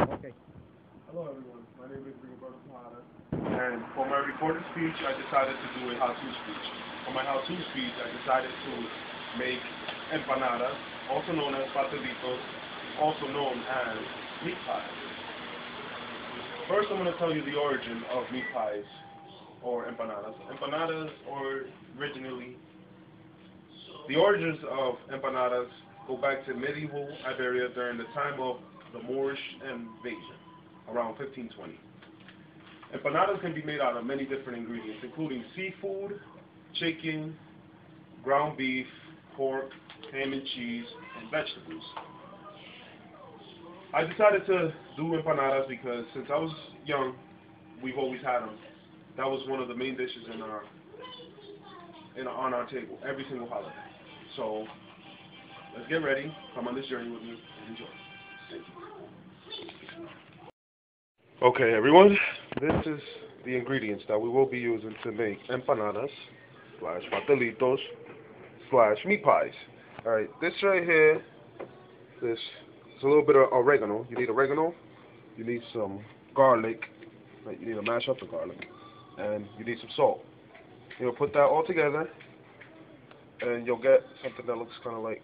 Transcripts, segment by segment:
Okay. Hello everyone, my name is Empanada, and for my recorded speech, I decided to do a how-to speech. For my how-to speech, I decided to make empanadas, also known as pastelitos, also known as meat pies. First, I'm going to tell you the origin of meat pies, or empanadas. Empanadas, or originally, the origins of empanadas go back to medieval Iberia during the time of the Moorish invasion, around 1520. Empanadas can be made out of many different ingredients, including seafood, chicken, ground beef, pork, ham and cheese, and vegetables. I decided to do empanadas because since I was young, we've always had them. That was one of the main dishes on our table every single holiday. So let's get ready, come on this journey with me, and enjoy. Thank you. Okay, everyone, this is the ingredients that we will be using to make empanadas slash pastelitos slash meat pies. All right, this right here, this is a little bit of oregano. You need oregano. You need some garlic. Right, you need to mash up the garlic, and you need some salt. You'll put that all together, and you'll get something that looks kind of like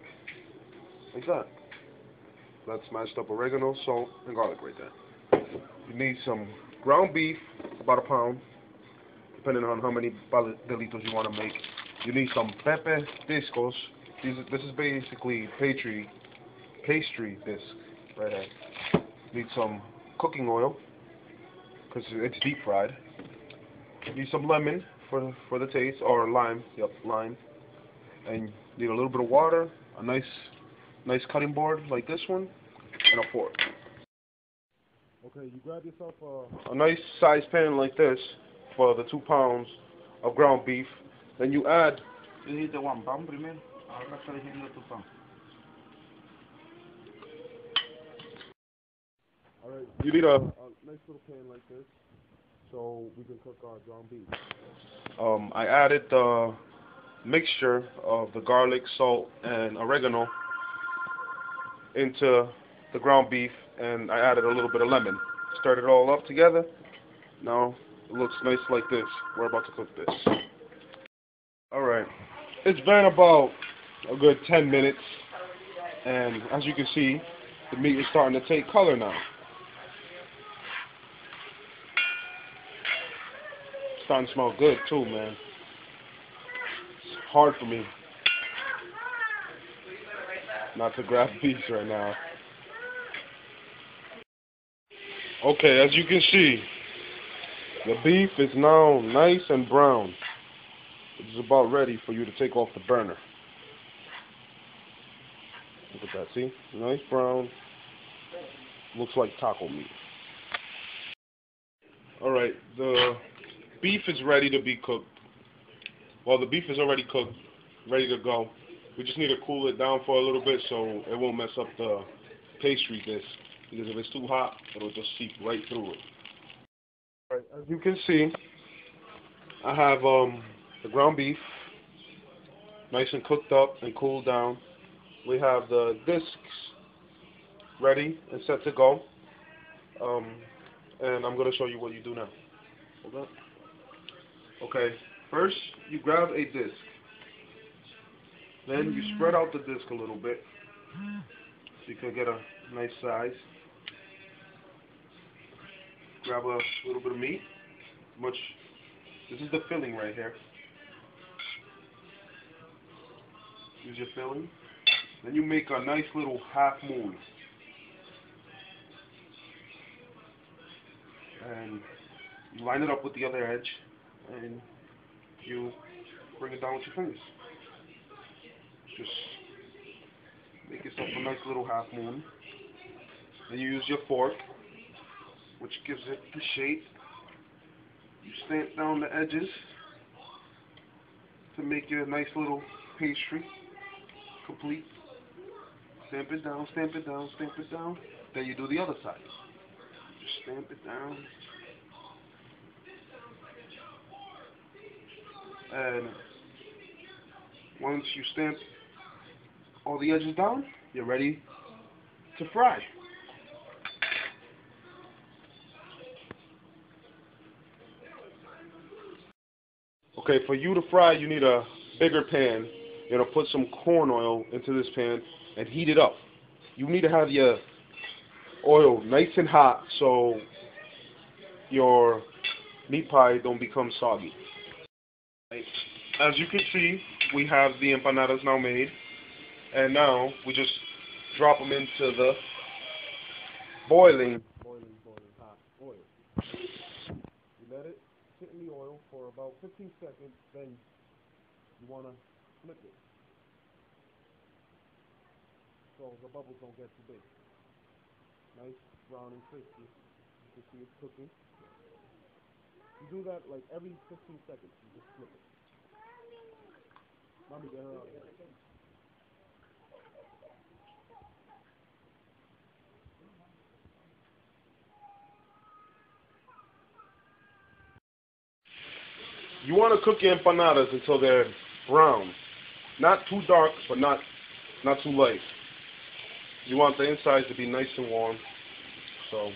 that. That's mashed up oregano, salt, and garlic right there. You need some ground beef, about a pound, depending on how many pastelitos you want to make. You need some pepe discos. This is basically pastry disc right here. You need some cooking oil, because it's deep fried. You need some lemon for the taste, or lime. Yep, lime. And you need a little bit of water, a nice cutting board like this one, and a fork. Okay, you grab yourself a nice sized pan like this for the 2 pounds of ground beef. Then you add. You need the 1 pound primero. Ahora está diciendo 2 pounds. Alright, you need a nice little pan like this so we can cook our ground beef. I added the mixture of the garlic, salt, and oregano into the ground beef, and I added a little bit of lemon. Stirred it all up together. Now it looks nice like this. We're about to cook this. Alright, it's been about a good 10 minutes, and as you can see, the meat is starting to take color now. It's starting to smell good too, man. It's hard for me not to grab beef right now. Okay, as you can see, the beef is now nice and brown. It's about ready for you to take off the burner. Look at that, see? Nice brown. Looks like taco meat. Alright, the beef is ready to be cooked. Well, the beef is already cooked, ready to go. We just need to cool it down for a little bit so it won't mess up the pastry disc. Because if it's too hot, it'll just seep right through it. Alright, as you can see, I have the ground beef, nice and cooked up and cooled down. We have the discs ready and set to go. And I'm going to show you what you do now. Hold on. Okay, first you grab a disc. Then you spread out the disc a little bit so you can get a nice size. Grab a little bit of meat. This is the filling right here. Use your filling. Then you make a nice little half moon. And you line it up with the other edge. And you bring it down with your fingers. Just make yourself a nice little half moon. Then you use your fork, which gives it the shape. You stamp down the edges to make your nice little pastry complete. Stamp it down, stamp it down, stamp it down. Then you do the other side. Just stamp it down. And once you stamp all the edges down, you're ready to fry. Okay, for you to fry, you need a bigger pan. You're going to put some corn oil into this pan and heat it up. You need to have your oil nice and hot so your meat pie don't become soggy. As you can see, we have the empanadas now made. And now we just drop them into the boiling hot oil. You let it sit in the oil for about 15 seconds, then you want to flip it so the bubbles don't get too big. Nice, brown and crispy. You can see it's cooking. You do that like every 15 seconds. You just flip it. Mommy, get her out of here. You want to cook your empanadas until they're brown. Not too dark, but not too light. You want the insides to be nice and warm. So,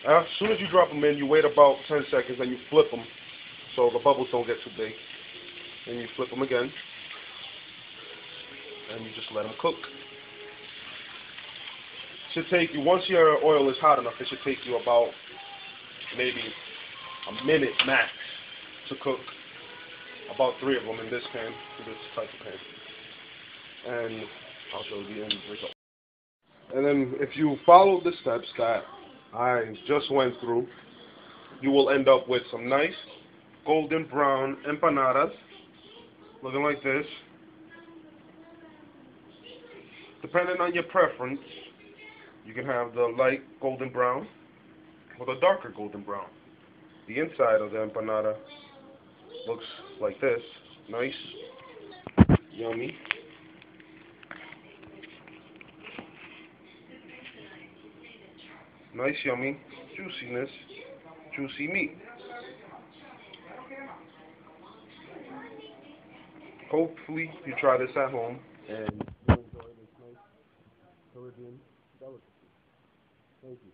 as soon as you drop them in, you wait about 10 seconds, and you flip them so the bubbles don't get too big. And you flip them again, and you just let them cook. Should take you, once your oil is hot enough, it should take you about maybe a minute max to cook. About 3 of them in this pan, this type of pan. And I'll show you the end result. And then if you follow the steps that I just went through, you will end up with some nice golden brown empanadas, looking like this. Depending on your preference, you can have the light golden brown or the darker golden brown. The inside of the empanada looks like this. Nice, yummy. Nice, yummy, juiciness, juicy meat. Hopefully you try this at home and you enjoy this nice Caribbean delicacy. Thank you.